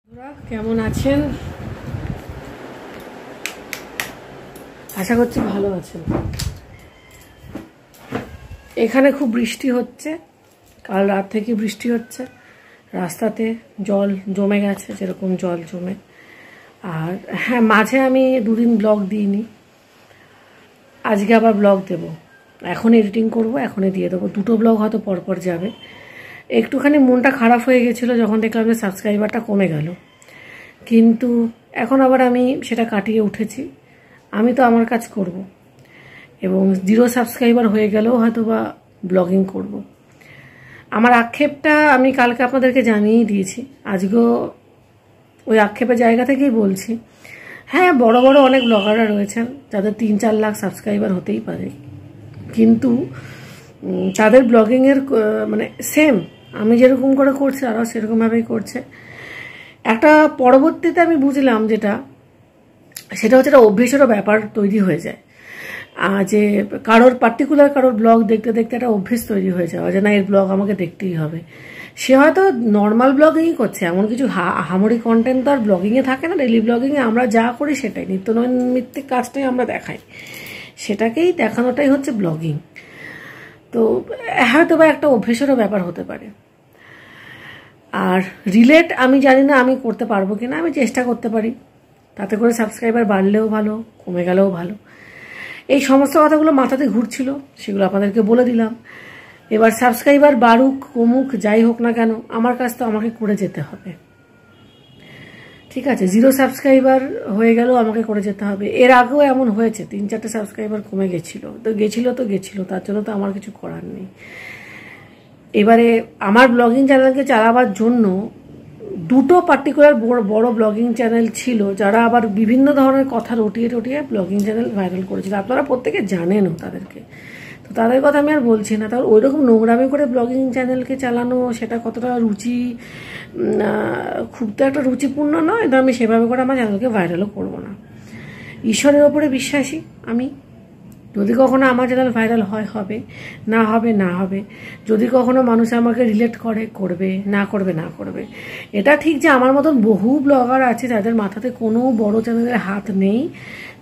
বন্ধুরা কেমন আছেন? আশা করছি ভালো আছেন। এখানে খুব বৃষ্টি হচ্ছে, কাল রাত থেকে বৃষ্টি হচ্ছে। রাস্তাতে জল জমে গেছে, যেরকম জল জমে। আর হ্যাঁ, মাঝে আমি দুদিন ব্লগ দিইনি, আজকে আবার ব্লগ দেব। এখন এডিটিং করব, এখনই দিয়ে দেবো। দুটো ব্লগ হয়তো পরপর যাবে। একটুখানি মনটা খারাপ হয়ে গেছিলো যখন দেখলাম যে সাবস্ক্রাইবারটা কমে গেল, কিন্তু এখন আবার আমি সেটা কাটিয়ে উঠেছি। আমি তো আমার কাজ করব, এবং 0 সাবস্ক্রাইবার হয়ে গেলেও হয়তো বা ব্লগিং করব। আমার আক্ষেপটা আমি কালকে আপনাদেরকে জানিয়েই দিয়েছি, আজকেও ওই আক্ষেপের জায়গা থেকেই বলছি। হ্যাঁ, বড় বড় অনেক ব্লগাররা রয়েছেন যাদের 3-4 লাখ সাবস্ক্রাইবার হতেই পারে, কিন্তু তাদের ব্লগিংয়ের মানে সেম আমি যেরকম করে করছি আরও সেরকমভাবেই করছে। একটা পরবর্তীতে আমি বুঝলাম সেটা হচ্ছে একটা অভ্যেসেরও ব্যাপার তৈরি হয়ে যায়, যে কারোর পার্টিকুলার কারোর ব্লগ দেখতে দেখতে একটা অভ্যেস তৈরি হয়ে যাওয়া যে না, এর ব্লগ আমাকে দেখতেই হবে। সে হয়তো নর্মাল ব্লগিংই করছে, এমন কিছু আহামরি কন্টেন্ট তো আর ব্লগিংয়ে থাকে না। ডেলি ব্লগিংয়ে আমরা যা করি সেটাই, নিত্য নৈমিত্তিক কাজটাই আমরা দেখাই, সেটাকেই দেখানোটাই হচ্ছে ব্লগিং। তো হয়তো বা একটা অভ্যেসেরও ব্যাপার হতে পারে। আর রিলেট আমি জানি না আমি করতে পারবো কিনা, আমি চেষ্টা করতে পারি, তাতে করে সাবস্ক্রাইবার বাড়লেও ভালো, কমে গেলেও ভালো। এই সমস্ত কথাগুলো মাথাতে ঘুরছিল, সেগুলো আপনাদেরকে বলে দিলাম। এবার সাবস্ক্রাইবার বাড়ুক কমুক যাই হোক না কেন, আমার কাজ তো আমাকে করে যেতে হবে। ঠিক আছে, 0 সাবস্ক্রাইবার হয়ে গেলেও আমাকে করে যেতে হবে। এর আগেও এমন হয়েছে, 3-4টে সাবস্ক্রাইবার কমে গেছিলো, তার জন্য তো আমার কিছু করার নেই। এবারে আমার ব্লগিং চ্যানেলকে চালাবার জন্য দুটো পার্টিকুলার বড় ব্লগিং চ্যানেল ছিল, যারা আবার বিভিন্ন ধরনের কথা রটিয়ে ব্লগিং চ্যানেল ভাইরাল করেছিল। আপনারা প্রত্যেকে জানেনও তাদেরকে, তো তাদের কথা আমি আর বলছি না। তাহলে ওই রকম নোংরামি করে ব্লগিং চ্যানেলকে চালানো, সেটা কতটা খুব তো একটা রুচিপূর্ণ নয়। তো আমি সেভাবে করে আমার চ্যানেলকে ভাইরালও করবো না। ঈশ্বরের ওপরে বিশ্বাসী আমি, যদি কখনো আমার চ্যানেল ভাইরাল হবে, না হবে। যদি কখনো মানুষ আমাকে রিলেট করবে, না করবে। এটা ঠিক যে আমার মতন বহু ব্লগার আছে যাদের মাথাতে কোনো বড় চ্যানেলের হাত নেই,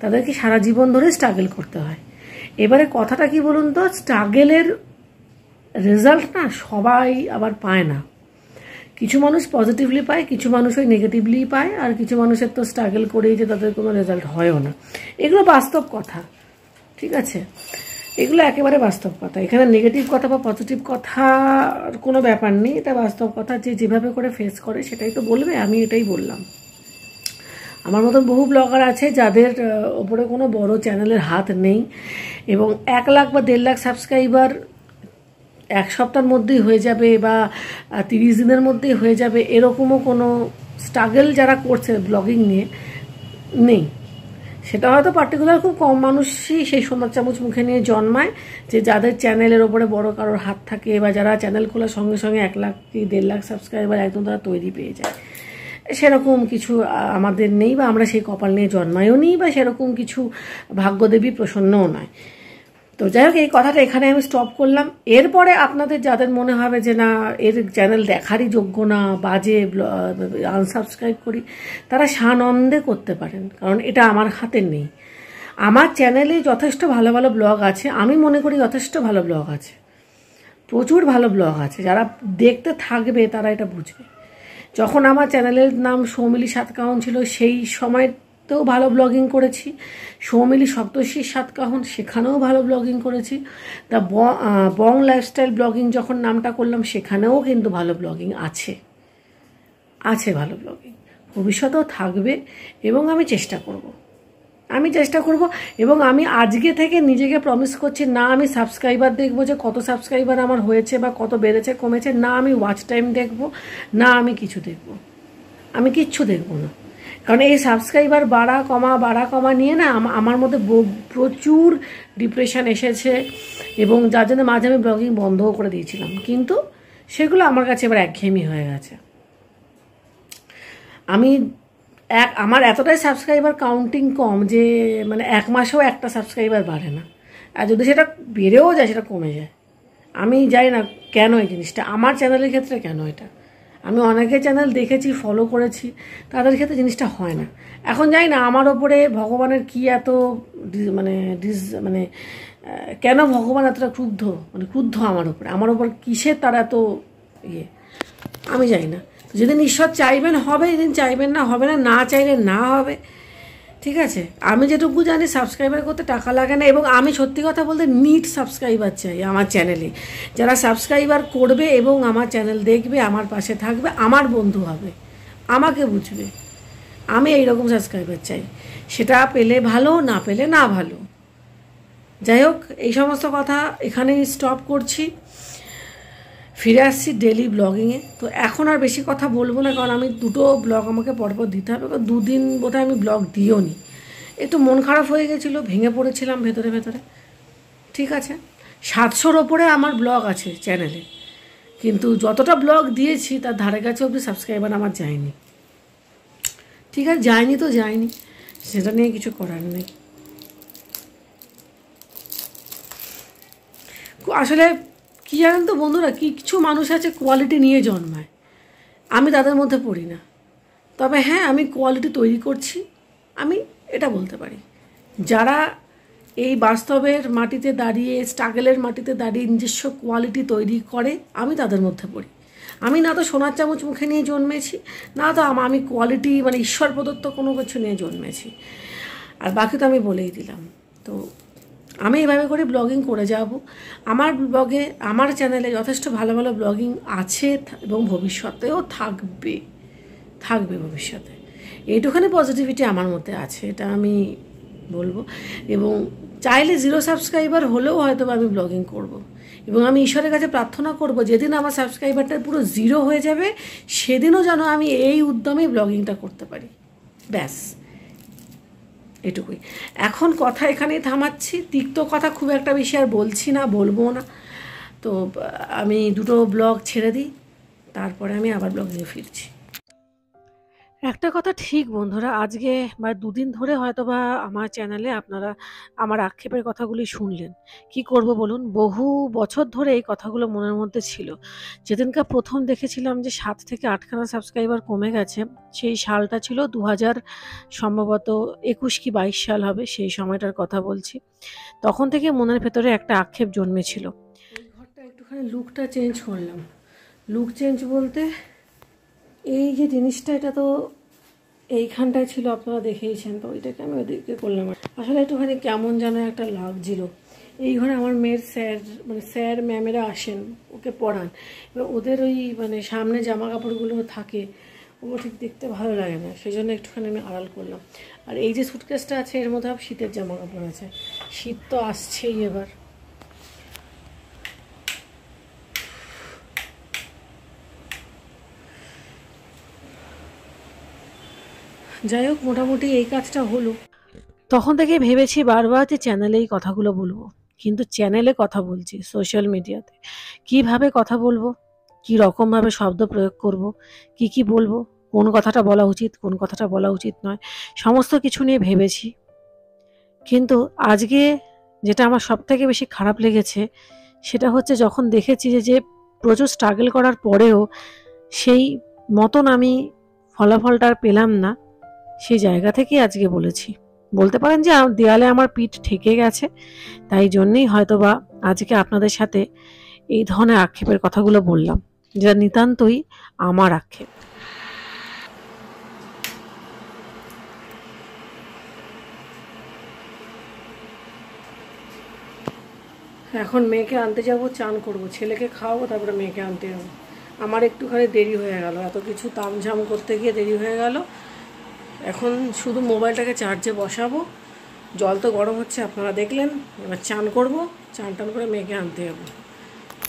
তাদেরকে সারা জীবন ধরে স্ট্রাগল করতে হয়। এবারে কথাটা কি বলুন তো, স্ট্রাগলের রেজাল্ট না সবাই আবার পায় না। কিছু মানুষ পজিটিভলি পায়, কিছু মানুষ ওই নেগেটিভলি পায়, আর কিছু মানুষের তো স্ট্রাগল করেই যে তাদের কোনো রেজাল্ট হয়ও না। এগুলো বাস্তব কথা, ঠিক আছে? এগুলো একেবারে বাস্তব কথা। এখানে নেগেটিভ কথা বা পজিটিভ কথার কোনো ব্যাপার নেই, এটা বাস্তব কথা। যে যেভাবে করে ফেস করে সেটাই তো বলবে, আমি এটাই বললাম। আমার মতন বহু ব্লগার আছে যাদের ওপরে কোনো বড় চ্যানেলের হাত নেই, এবং 1 লাখ বা 1.5 লাখ সাবস্ক্রাইবার 1 সপ্তাহের মধ্যেই হয়ে যাবে, বা 30 দিনের মধ্যেই হয়ে যাবে, এরকমও কোনো স্ট্রাগল যারা করছে ব্লগিং নিয়ে নেই। সেটা হয়তো পার্টিকুলার খুব কম মানুষই সেই সোনার চামচ মুখে নিয়ে জন্মায়, যে যাদের চ্যানেলের ওপরে বড় কারোর হাত থাকে, বা যারা চ্যানেল খোলার সঙ্গে সঙ্গে 1 লাখ কি 1.5 লাখ সাবস্ক্রাইবার একদম তারা তৈরি পেয়ে যায়। সেরকম কিছু আমাদের নেই, বা আমরা সেই কপাল নিয়ে জন্মায়ও নিই, বা সেরকম কিছু ভাগ্যদেবী প্রসন্নও নয়। তো যাই হোক, এই কথাটা এখানে আমি স্টপ করলাম। এরপরে আপনাদের যাদের মনে হবে যে না, এর চ্যানেল দেখারই যোগ্য না, বাজে, আনসাবস্ক্রাইব করি, তারা সানন্দে করতে পারেন, কারণ এটা আমার হাতে নেই। আমার চ্যানেলে যথেষ্ট ভালো ভালো ব্লগ আছে, আমি মনে করি যথেষ্ট ভালো ব্লগ আছে, প্রচুর ভালো ব্লগ আছে। যারা দেখতে থাকবে তারা এটা বুঝবে। যখন আমার চ্যানেলের নাম সৌমিলি সাতকাহন ছিল, সেই সময়তেও ভালো ব্লগিং করেছি। সৌমিলি সপ্তর্ষির সাতকাহন, সেখানেও ভালো ব্লগিং করেছি। তা বং লাইফস্টাইল ব্লগিং যখন নামটা করলাম, সেখানেও কিন্তু ভালো ব্লগিং আছে ভালো ব্লগিং, ভবিষ্যতেও থাকবে, এবং আমি চেষ্টা করব। এবং আমি আজকে থেকে নিজেকে প্রমিস করছি, না আমি সাবস্ক্রাইবার দেখবো যে কত সাবস্ক্রাইবার আমার হয়েছে বা কত বেড়েছে কমেছে, না আমি ওয়াচ টাইম দেখবো, না আমি কিছু দেখবো, আমি কিচ্ছু দেখবো না। কারণ এই সাবস্ক্রাইবার বাড়া কমা নিয়ে না আমার মধ্যে প্রচুর ডিপ্রেশন এসেছে, এবং যার জন্য মাঝে আমি ব্লগিং বন্ধও করে দিয়েছিলাম। কিন্তু সেগুলো আমার কাছে এবার একঘেয়েমি হয়ে গেছে। আমার এতটাই সাবস্ক্রাইবার কাউন্টিং কম যে মানে 1 মাসেও একটা সাবস্ক্রাইবার বাড়ে না, আর যদি সেটা বেড়েও যায় সেটা কমে যায়। আমি জানি না কেন এই জিনিসটা আমার চ্যানেলের ক্ষেত্রে কেন এটা। আমি অনেকের চ্যানেল দেখেছি, ফলো করেছি, তাদের ক্ষেত্রে জিনিসটা হয় না। এখন জানি না আমার ওপরে ভগবানের কি এত মানে মানে কেন ভগবান এতটা ক্রুদ্ধ আমার ওপর কিসের তার এত ইয়ে আমি জানি না। যেদিন ঈশ্বর চাইবেন হবে, যেদিন চাইবেন না হবে না, না চাইলে না হবে, ঠিক আছে। আমি যেটুকু জানি সাবস্ক্রাইবার করতে টাকা লাগে না, এবং আমি সত্যি কথা বলতে নিট সাবস্ক্রাইবার চাই আমার চ্যানেলে। যারা সাবস্ক্রাইবার করবে এবং আমার চ্যানেল দেখবে, আমার পাশে থাকবে, আমার বন্ধু হবে, আমাকে বুঝবে, আমি এইরকম সাবস্ক্রাইবার চাই। সেটা পেলে ভালো, না পেলে না ভালো। যাই হোক, এই সমস্ত কথা এখানেই স্টপ করছি, ফিরে আসছি ডেলি ব্লগিংয়ে। তো এখন আর বেশি কথা বলবো না, কারণ আমি দুটো ব্লগ আমাকে পরপর দিতে হবে, কারণ দুদিন বোধহয় আমি ব্লগ দিও নি। একটু মন খারাপ হয়ে গেছিলো, ভেঙে পড়েছিলাম ভেতরে ভেতরে, ঠিক আছে। 700-র ওপরে আমার ব্লগ আছে চ্যানেলে, কিন্তু যতটা ব্লগ দিয়েছি তার ধারে কাছে অবধি সাবস্ক্রাইবার আমার যায়নি, ঠিক আছে। যায়নি তো যায়নি, সেটা নিয়ে কিছু করার নেই। আসলে কী জানেন তো বন্ধুরা, কিছু মানুষ আছে কোয়ালিটি নিয়ে জন্মায়, আমি তাদের মধ্যে পড়ি না। তবে হ্যাঁ, আমি কোয়ালিটি তৈরি করছি, আমি এটা বলতে পারি। যারা এই বাস্তবের মাটিতে দাঁড়িয়ে, স্ট্রাগলের মাটিতে দাঁড়িয়ে নিজস্ব কোয়ালিটি তৈরি করে, আমি তাদের মধ্যে পড়ি। আমি না তো সোনার চামচ মুখে নিয়ে জন্মেছি, না তো আমি কোয়ালিটি মানে ঈশ্বর প্রদত্ত কোনো কিছু নিয়ে জন্মেছি, আর বাকি তো আমি বলেই দিলাম। তো আমি এইভাবে করে ব্লগিং করে যাব। আমার ব্লগে, আমার চ্যানেলে যথেষ্ট ভালো ভালো ব্লগিং আছে, এবং ভবিষ্যতেও থাকবে ভবিষ্যতে। এইটুখানি পজিটিভিটি আমার মধ্যে আছে, এটা আমি বলবো। এবং চাইলে 0 সাবস্ক্রাইবার হলেও হয়তো আমি ব্লগিং করব, এবং আমি ঈশ্বরের কাছে প্রার্থনা করব যেদিন আমার সাবস্ক্রাইবারটা পুরো 0 হয়ে যাবে, সেদিনও যেন আমি এই উদ্যমেই ব্লগিংটা করতে পারি। ব্যাস এটুকুই। এখন কথা এখানেই থামাচ্ছি, তিক্ত কথা খুব একটা বেশি আর বলছি না, বলবো না। তো আমি দুটো ব্লগ ছেড়ে দিই, তারপরে আমি আবার ব্লগিংয়ে ফিরছি। একটা কথা ঠিক বন্ধুরা, আজকে বা দুদিন ধরে হয়তো বা আমার চ্যানেলে আপনারা আমার আক্ষেপের কথাগুলি শুনলেন। কি করব বলুন, বহু বছর ধরে এই কথাগুলো মনের মধ্যে ছিল। যেদিনকার প্রথম দেখেছিলাম যে 7 থেকে 8খানা সাবস্ক্রাইবার কমে গেছে, সেই সালটা ছিল 2000 সম্ভবত 21 কি 22 সাল হবে, সেই সময়টার কথা বলছি। তখন থেকে মনের ভেতরে একটা আক্ষেপ জন্মেছিল। এই ঘরটা একটুখানি লুকটা চেঞ্জ করলাম। লুক চেঞ্জ বলতে এই যে জিনিসটা, এটা তো এইখানটায় ছিল, আপনারা দেখেইছেন, তো ওইটাকে আমি ওইদিকে করলাম। আসলে একটুখানি কেমন যেন একটা লাগছিল। এই ঘরে আমার মেয়ের স্যার ম্যামেরা আসেন, ওকে পড়ান, এবার ওদের ওই সামনে জামা কাপড়গুলো থাকে, ওগুলো ঠিক দেখতে ভালো লাগে না, সেই জন্য একটুখানি আমি আড়াল করলাম। আর এই যে সুটকেসটা আছে, এর মধ্যে শীতের জামা কাপড় আছে, শীত তো আসছেই এবার। যাই হোক, মোটামুটি এই কাজটা হলো। তখন থেকে ভেবেছি বারবার যে চ্যানেলে এই কথাগুলো বলবো, কিন্তু চ্যানেলে কথা বলছি, সোশ্যাল মিডিয়াতে কিভাবে কথা বলবো, কি রকমভাবে শব্দ প্রয়োগ করব, কি বলবো, কোন কথাটা বলা উচিত, কোন কথাটা বলা উচিত নয়, সমস্ত কিছু নিয়ে ভেবেছি। কিন্তু আজকে যেটা আমার সব থেকে বেশি খারাপ লেগেছে, সেটা হচ্ছে যখন দেখেছি যে প্রচুর স্ট্রাগল করার পরেও সেই মতন আমি ফলাফলটা আর পেলাম না, সেই জায়গা থেকেই আজকে বলেছি। বলতে পারেন যে দেয়ালে আমার পিঠ ঠেকে গেছে, তাই জন্যেই হয়তোবা আজকে আপনাদের সাথে এই ধরনের আক্ষেপের কথাগুলো বললাম, যেটা নিতান্তই আমার আক্ষেপ। এখন মেয়েকে আনতে যাব, চান করব, ছেলেকে খাওয়াবো, তারপরে মেয়েকে আনতে যাবো। আমার একটুখানি দেরি হয়ে গেল, এত কিছু তামঝাম করতে গিয়ে দেরি হয়ে গেল। এখন শুধু মোবাইলটাকে চার্জে বসাবো, জল তো গরম হচ্ছে আপনারা দেখলেন। এবার চান করব, চান টান করে মেয়েকে আনতে যাবো।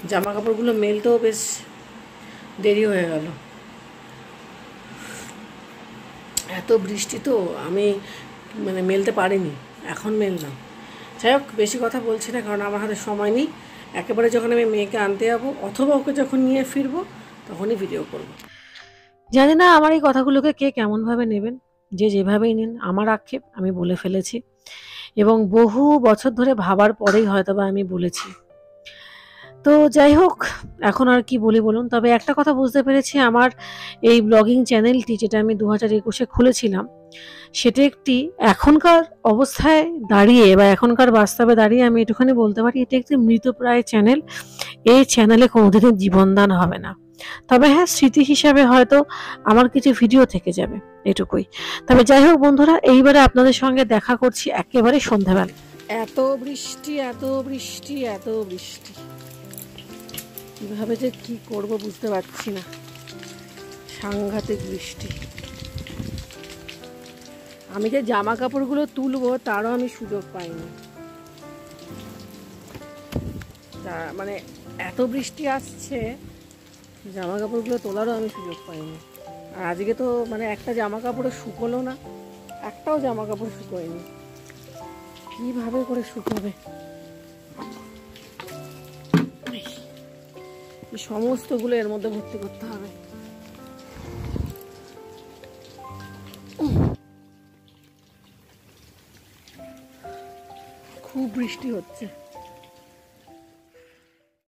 জামা কাপড়গুলো মেলতেও বেশ দেরি হয়ে গেল, এত বৃষ্টি তো আমি মেলতে পারিনি, এখন মেললাম। যাই হোক, বেশি কথা বলছি না, কারণ আমার হাতে সময় নেই। একেবারে যখন আমি মেয়েকে আনতে যাবো অথবা ওকে যখন নিয়ে ফিরবো, তখনই ভিডিও করব। জানি না আমার এই কথাগুলোকে কে কেমনভাবে নেবেন, যে যেভাবেই নিন, আমার আক্ষেপ আমি বলে ফেলেছি, এবং বহু বছর ধরে ভাবার পরেই হয়তোবা আমি বলেছি। তো যাই হোক, এখন আর কি বলি বলুন। তবে একটা কথা বুঝতে পেরেছি, আমার এই ব্লগিং চ্যানেলটি যেটা আমি 2021-এ খুলেছিলাম, সেটা একটি এখনকার অবস্থায় দাঁড়িয়ে বা এখনকার বাস্তবে দাঁড়িয়ে আমি একটুখানি বলতে পারি এটা একটি মৃতপ্রায় চ্যানেল। এই চ্যানেলে কোনোদিনই জীবনদান হবে না। তবে হ্যাঁ, স্মৃতি হিসাবে হয়তো আমার কিছু ভিডিও থেকে যাবে, এটুকুই। তবে যাই হোক বন্ধুরা, এইবারে আপনাদের সঙ্গে দেখা করছি একেবারে সন্ধ্যাবেলা। এত বৃষ্টি, এত বৃষ্টি, এত বৃষ্টি, কিভাবে যে কি করব বুঝতে পারছি না। সাংঘাতিক বৃষ্টি। আমি যে জামা কাপড়গুলো তুলবো তারও আমি সুযোগ পাইনি। মানে এত বৃষ্টি আসছে, জামা কাপড়গুলো তোলারও আমি সুযোগ পাইনি। আর আজকে তো মানে একটা জামা কাপড়ও শুকোলো না, একটাও জামা কাপড় শুকোয়নি। কিভাবে করে শুকোবে? সমস্তগুলো এর মধ্যে ভর্তি করতে হবে। খুব বৃষ্টি হচ্ছে।